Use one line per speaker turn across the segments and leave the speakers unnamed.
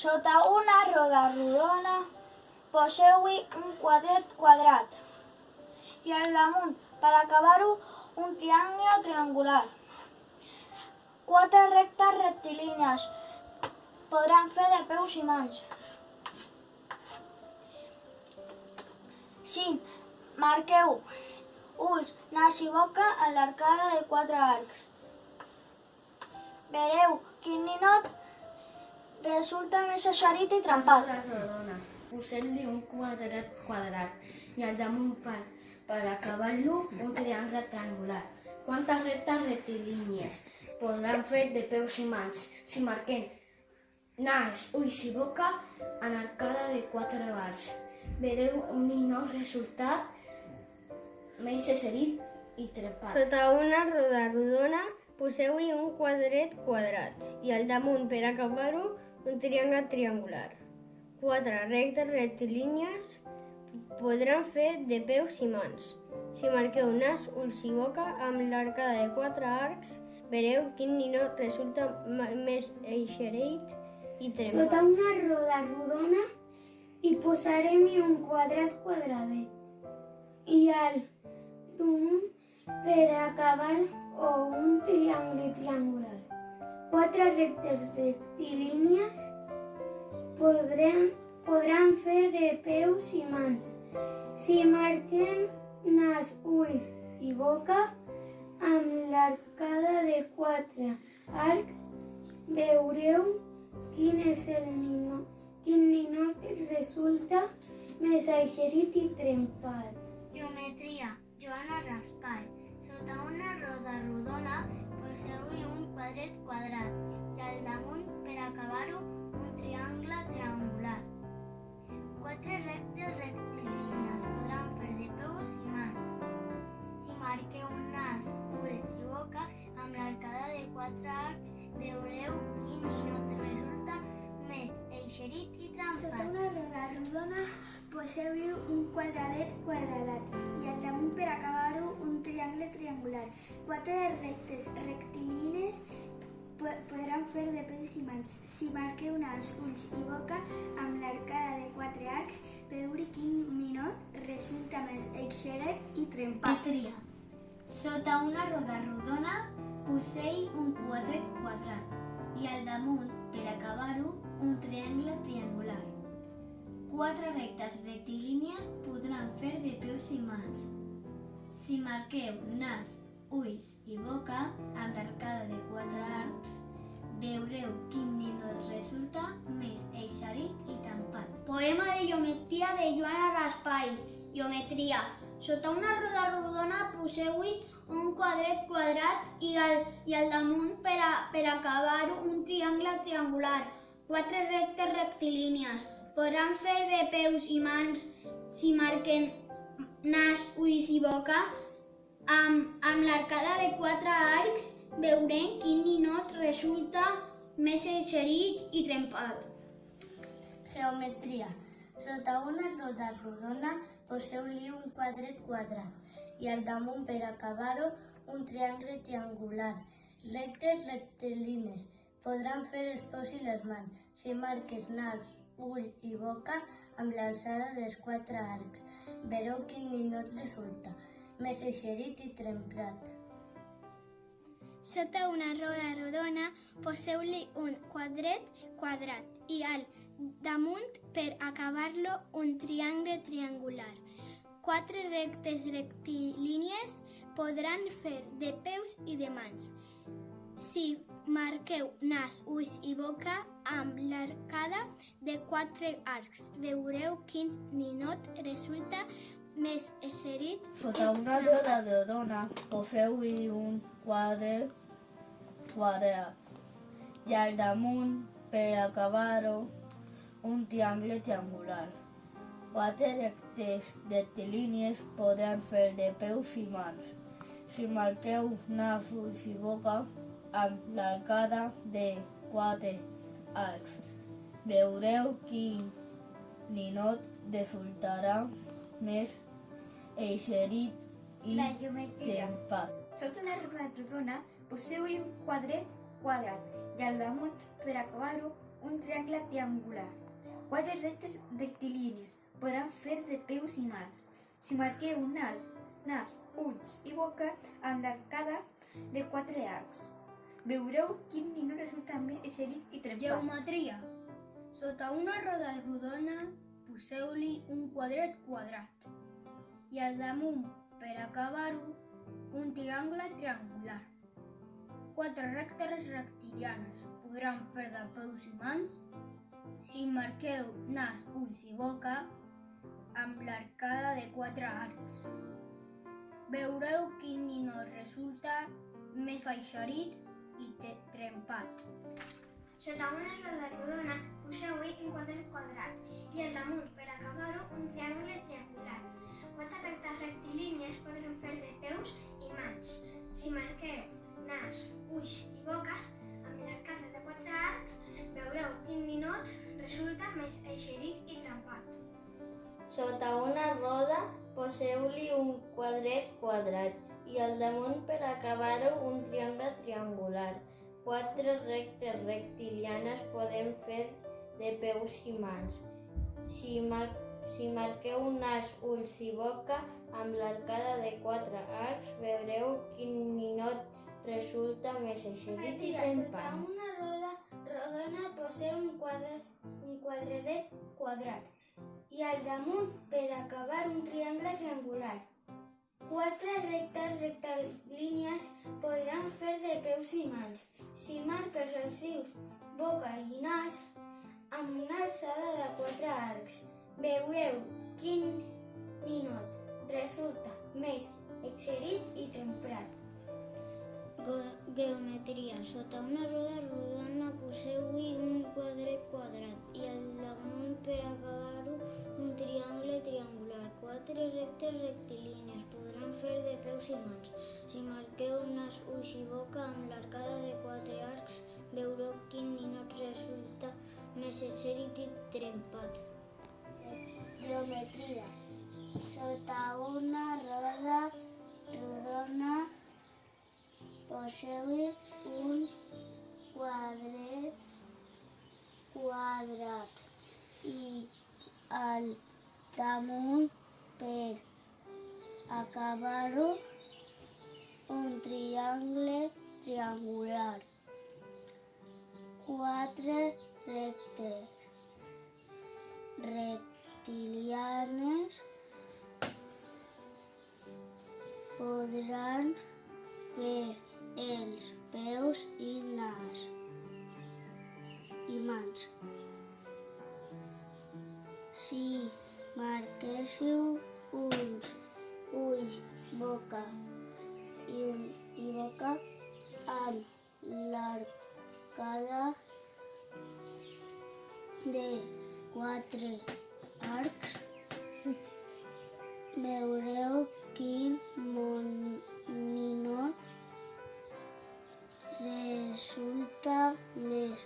Sota una roda rodona poseu-hi un quadret quadrat i al damunt, per acabar-ho, un triangle triangular. 4 rectes rectilínies podran fer de peus i mans. 5. Marqueu ulls, nas i boca en l'arcada de 4 arcs. Veureu quin ninot resulta més eixerit i trempat.
Una rodona, poseu-li un quadret quadrat i al damunt, per acabar-lo, un triangle triangular. Quantes rectes rectilínies podran fer de peus i mans si marquem nas, ulls i boca en arcada de 4 arcs. Veureu un ninot resultat més eixerit i trempat.
Sota una roda rodona poseu-hi un quadret quadrat i al damunt, per acabar-ho, un triangle triangular. 4 rectes rectilínies podran fer de peus i mans. Si marqueu nas, ulls i boca amb l'arcada de 4 arcs, veureu quin ninot resulta més eixerit i trempat.
Sota una roda rodona hi posarem-hi un quadrat quadradet i al damunt, per acabar, o un triangle triangular. 4 rectes rectilínies podran fer de peus i mans. Si marquem nas, ulls i boca amb l'arcada de 4 arcs, veureu quin ninot resulta més eixerit i trempat.
Geometria. Joana Raspall. Sota una roda rodona poseu-hi un quadret quadrat i al damunt, per acabar-ho, un triangle triangular. 4 rectes rectilínies podran fer de peus i mans. Si marqueu nas, ulls i boca amb l'arcada de 4 arcs, veureu quin ninot resulta més eixerit i trempat.
Sota una roda rodona poseu-hi un quadradet quadrat i al damunt, per acabar-ho, un triangle triangular. 4 rectes rectilínies podran fer de peus i mans. Si marqueu nas, ulls i boca amb l'arcada de 4 arcs, veureu quin ninot resulta més eixerit i trempat.
Geometria. Sota una roda rodona poseu un quadret quadrat i al damunt, per acabar-ho, un triangle triangular. 4 rectes rectilínies podran fer de peus i mans. Si marqueu nas, ulls i boca amb l'arcada de 4 arcs, veureu quin ninot resulta més eixerit i trempat. Poema de geometria de Joana Raspall. Geometria. Sota una roda rodona poseu-hi un quadret quadrat i al damunt, per acabar-ho, un triangle triangular. 4 rectes rectilínies podran fer de peus i mans. Si marquen nas, ulls i boca amb l'arcada de 4 arcs, veurem quin ninot resulta més eixerit i trempat.
Geometria. Sota una roda rodona poseu-li un quadret quadrat i al damunt, per acabar-ho, un triangle triangular. Rectes rectilínies podran fer els peus i les mans. Si marques nas, ull i boca amb l'alçada dels 4 arcs, veureu quin ninot resulta més eixerit i trempat.
Sota una roda rodona poseu-li un quadret quadrat i al damunt, per acabar-lo, un triangle triangular. 4 rectes rectilínies podran fer de peus i de mans. Si marqueu nas, ulls i boca amb l'arcada de 4 arcs, veureu quin ninot resulta més eixerit.
Sota una roda rodona poseu-hi un quadret quadrat i al damunt, per acabar-ho, un triangle triangular. 4 rectes rectilínies podran fer de peus i mans. Si marqueu nas, ulls i boca amb l'arcada de 4 arcs, veureu quin ninot resultarà més eixerit i
La geometria.
trempat.
Sota una roda rodona poseu-hi un quadret quadrat i al damunt, per acabar-ho,
un triangle triangular. 4 rectes rectilínies podran fer de peus i mans. Si marqueu nas, ulls i boca amb l'arcada de 4 arcs, veureu quin ninot resulta més eixerit i trempat.
Geometria. Sota una roda rodona poseu-li un quadret quadrat i al damunt, per acabar-ho, un triangle triangular. 4 rectes rectilianes podran fer de peus i mans si marqueu nas, ulls i boca amb l'arcada de 4 arcs. Veureu quin ninot resulta més eixerit i trempat.
Sota una roda rodona poseu-hi un quadret quadrat i al damunt, per acabar-ho, un triangle triangular. 4 rectes rectilínies podran fer de peus i mans. Si marqueu nas, ulls i boques amb l'arcada de 4 arcs, veureu quin ninot resulta més eixerit i trempat.
Sota una roda poseu-li un quadret quadrat i al damunt, per acabar-ho, un triangle triangular. 4 rectes rectilianes podem fer de peus i mans. Si marqueu nas, ulls i boca amb l'arcada de 4 arcs, veureu quin ninot resulta més eixerit i trempat.
Sota una roda rodona poseu un quadradet quadrat i al damunt, per acabar, un triangle triangular. 4 rectes rectilínies podran fer de peus i mans. Si marques els ulls, boca i nas amb una alçada de 4 arcs, veureu quin ninot resulta més eixerit i trempat.
Geometria. Sota una roda rodona poseu-hi un quadret quadrat i al damunt, per acabar-ho, un triangle triangular. 4 rectes rectilínies podran fer de peus i mans. Si marqueu nas, ulls i boca amb l'arcada de 4 arcs, veureu quin ninot resulta més eixerit i trempat.
Geometria. Sota una roda rodona poseu-hi un quadret quadrat i al damunt, per acabar-ho, un triangle triangular. 4 rectes rectilianes podran fer els peus i nas i mans. Si marquéssiu ulls, boca i boca amb l'arcada de 4 arcs, veureu quin ninot resulta més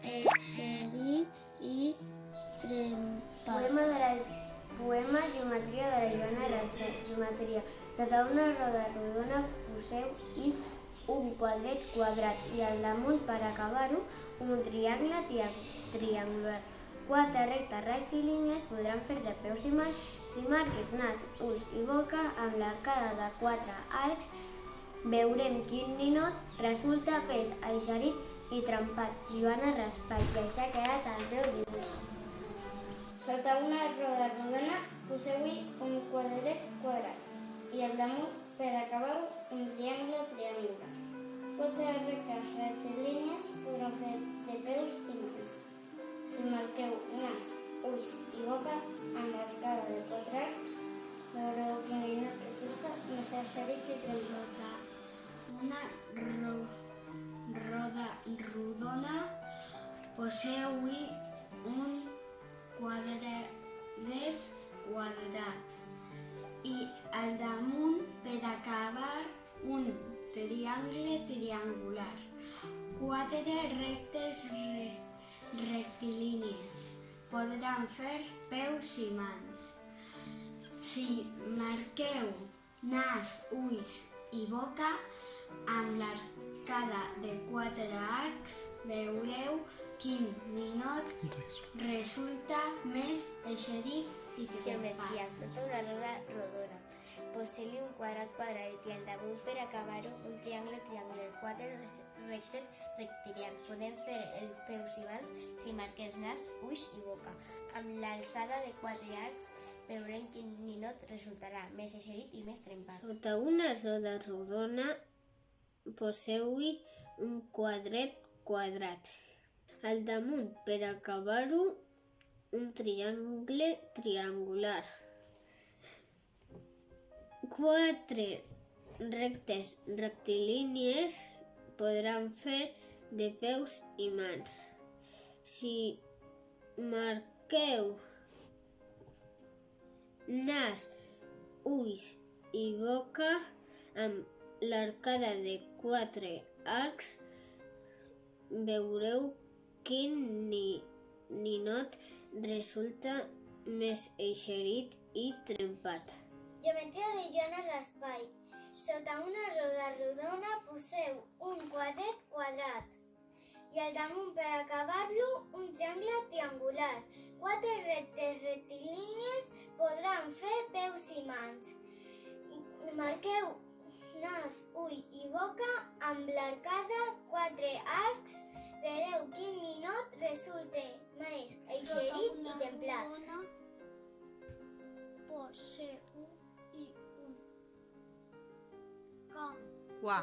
eixerit i trempat.
Poema Geometria de la Joana Rasbel. Geometria. Sota una roda rodona poseu-hi un quadret quadrat i al damunt, per acabar-ho, un triangle triangular. 4 rectes rectilínies podran fer de peus i mans. Si marques nas, ulls i boca amb l'arcada de 4 arcs, veurem quin ninot resulta més eixerit i trempat. Joana Raspall. I això ha quedat el meu dibuix.
Sota una roda rodona poseu-hi un quadret quadrat i al damunt, per acabar-ho, un triangle triangular. 4 rectes rectilínies podran fer de peus i mans. Si marqueu nas, ulls i boca amb l'arcada de 4 arcs, veureu quin ninot resulta més eixerit i trempat.
Una roda rodona poseu-hi un quadret quadrat i al damunt, per acabar, un triangle triangular. 4 rectes rectilínies podran fer peus i mans. Si marqueu nas, ulls i boca amb l'arcada de 4 arcs, veureu quin ninot resulta més eixerit i
Geometria.
trempat.
Sota una roda rodona. Poseu-li un quadrat quadrat i al damunt per acabar-ho un triangle triangular. 4 rectes rectilians. Podem fer els peus i mans si marquem nas, ulls i boca. Amb l'alçada de 4 arcs veurem quin ninot resultarà més eixerit i més trempat.
Sota una roda rodona poseu-hi un quadret quadrat. Al damunt, per acabar-ho, un triangle triangular. 4 rectes rectilínies podran fer de peus i mans. Si marqueu nas, ulls i boca amb l'arcada de 4 arcs, veureu quin ninot resulta més eixerit i trempat.
Geometria de Joan Raspail. Sota una roda rodona poseu un quadret quadrat i al damunt per acabar-lo un triangle triangular. 4 rectes rectilínies podran fer peus i mans. Marqueu nas, ull i boca amb l'arcada 4 arcs. Veureu quin ninot resulta més eixerit i templat.
Poseu-hi un camp
Qua.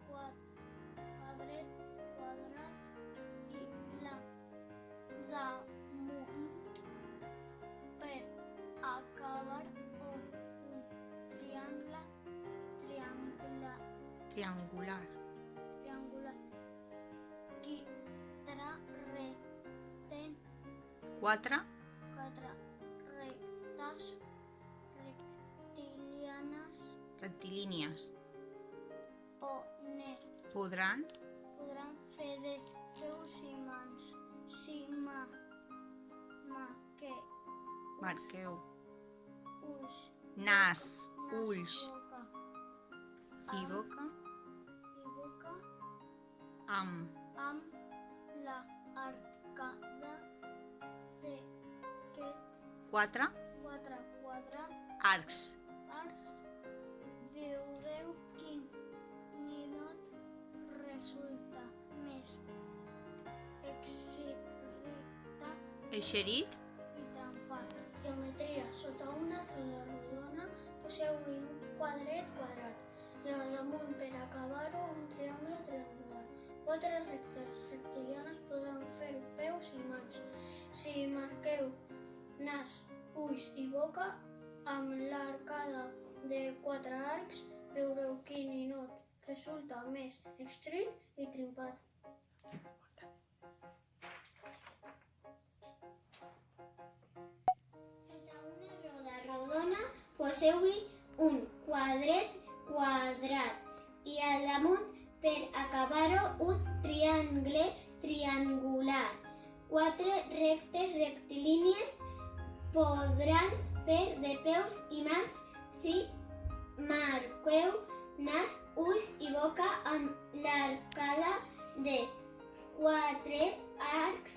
quadret quadrat i la damunt per acabar un triangle
Triangular.
triangular.
Quatre.
4 rectes
Rectilínies.
Podran
Podran
fer de peus i mans. Si
marqueu
ulls,
nas,
nas,
ulls
boca,
i boca
i boca
amb
amb l'arcada d'aquest
4
4 quadrat
arcs.
arcs, veureu quin ninot resulta més
Eixerit.
i trempat. Geometria. Sota una roda rodona poseu-hi un quadret quadrat i al damunt per acabar-ho un triangle triangular. 4 rectes rectilianes podran fer peus i mans. Si marqueu nas, ulls i boca amb l'arcada de 4 arcs, veureu quin ninot resulta més estret i trempat.
Sota una roda rodona poseu-hi un quadret quadrat i al damunt per acabar-ho un triangle triangular. 4 rectes rectilínies podran fer de peus i mans si marqueu nas, ulls i boca amb l'arcada de 4 arcs.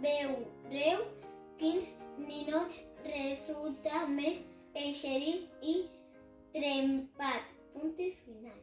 Veureu quins ninots resulta més eixerit i trempat. Punt final.